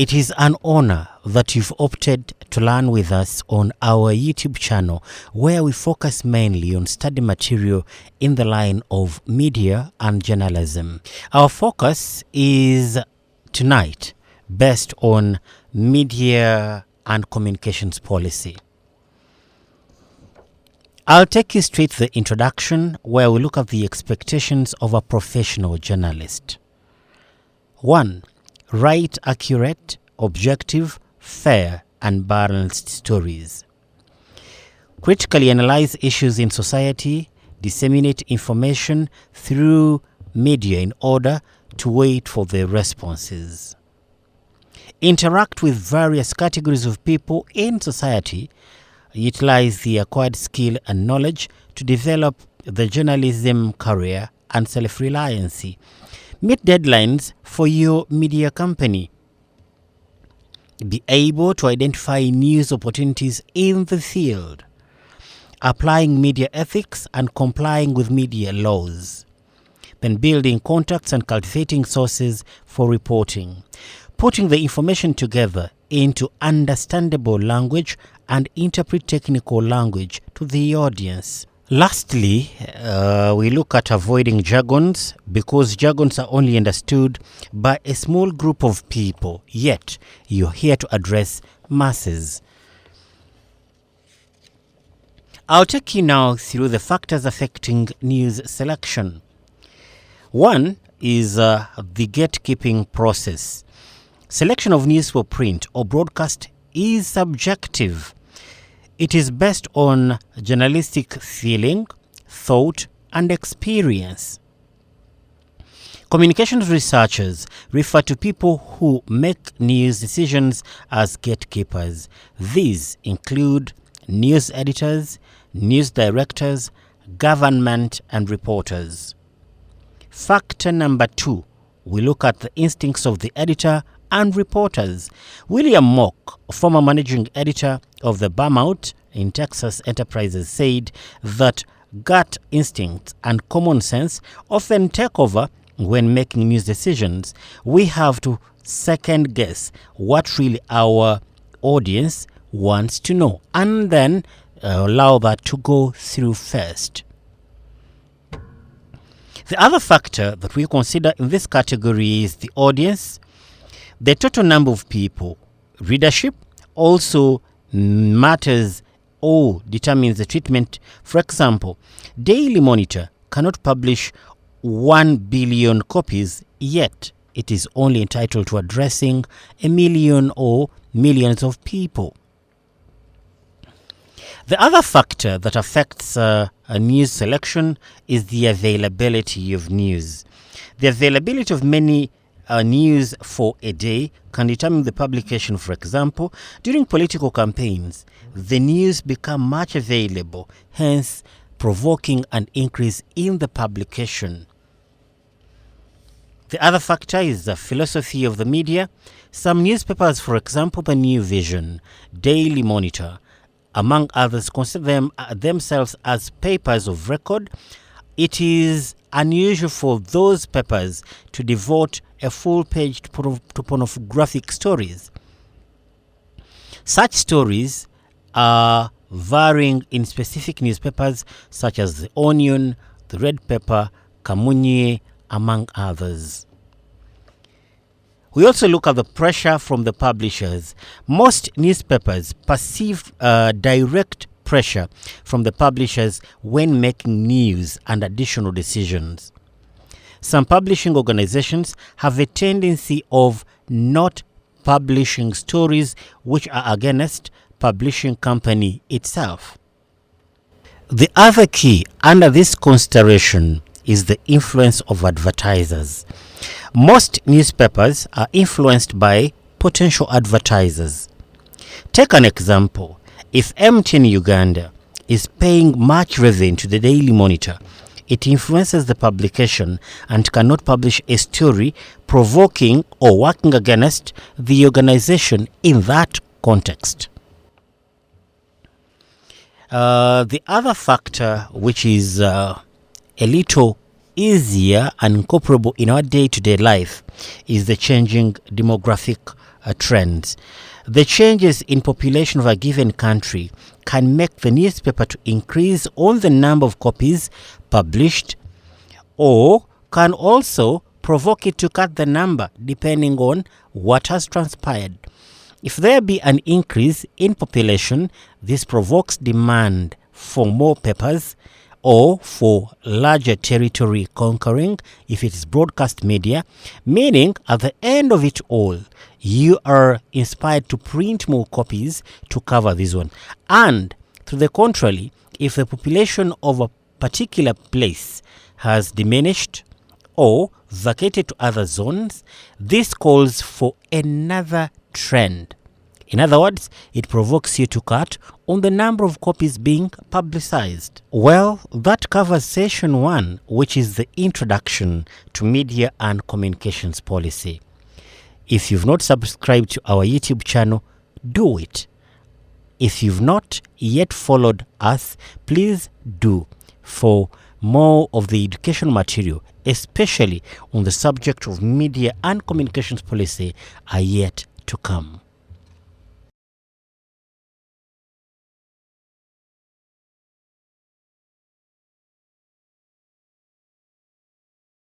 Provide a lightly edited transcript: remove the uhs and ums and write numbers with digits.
It is an honor that you've opted to learn with us on our YouTube channel, where we focus mainly on study material in the line of media and journalism. Our focus is tonight based on media and communications policy. I'll take you straight to the introduction, where we look at the expectations of a professional journalist. 1. Write accurate, objective, fair, and balanced stories. Critically analyze issues in society, disseminate information through media in order to wait for their responses. Interact with various categories of people in society. Utilize the acquired skill and knowledge to develop the journalism career and self-reliancy. Meet deadlines for your media company. Be able to identify news opportunities in the field. Applying media ethics and complying with media laws. Then building contacts and cultivating sources for reporting. Putting the information together into understandable language and interpret technical language to the audience. Lastly, we look at avoiding jargons, because jargons are only understood by a small group of people, yet you're here to address masses. I'll take you now through the factors affecting news selection. 1 is the gatekeeping process. Selection of news for print or broadcast is subjective. It is based on journalistic feeling, thought, and experience. Communications researchers refer to people who make news decisions as gatekeepers. These include news editors, news directors, government, and reporters. Factor number 2, we look at the instincts of the editor and reporters. William Mock, former managing editor of the Burnout in Texas Enterprises, said that gut instincts and common sense often take over when making news decisions. We have to second guess what really our audience wants to know and then allow that to go through first. The other factor that we consider in this category is the audience. The total number of people. Readership also matters or determines the treatment. For example, Daily Monitor cannot publish 1 billion copies, yet it is only entitled to addressing 1 million or millions of people. The other factor that affects a news selection is the availability of news. The availability of many news for a day can determine the publication. For example, during political campaigns, the news become much available, hence provoking an increase in the publication. The other factor is the philosophy of the media. Some newspapers, for example, the New Vision, Daily Monitor, among others, consider themselves as papers of record. It is unusual for those papers to devote a full page to pornographic stories. Such stories are varying in specific newspapers such as The Onion, The Red Pepper, Kamunye, among others. We also look at the pressure from the publishers. Most newspapers perceive direct pressure from the publishers when making news and additional decisions. Some publishing organizations have a tendency of not publishing stories which are against publishing company itself. The other key under this consideration is the influence of advertisers. Most newspapers are influenced by potential advertisers. Take an example. If MTN Uganda is paying much revenue to the Daily Monitor, it influences the publication and cannot publish a story provoking or working against the organization in that context. The other factor, which is a little easier and incorporable in our day-to-day life, is the changing demographic trends. The changes in population of a given country can make the newspaper to increase on the number of copies published, or can also provoke it to cut the number depending on what has transpired. If there be an increase in population, this provokes demand for more papers or for larger territory conquering if it is broadcast media, meaning at the end of it all, you are inspired to print more copies to cover this one. And to the contrary, if the population of a particular place has diminished or vacated to other zones, this calls for another trend. In other words, it provokes you to cut on the number of copies being publicized. Well, that covers session 1, which is the introduction to media and communications policy. If you've not subscribed to our YouTube channel, do it. If you've not yet followed us, please do, for more of the educational material, especially on the subject of media and communications policy, are yet to come.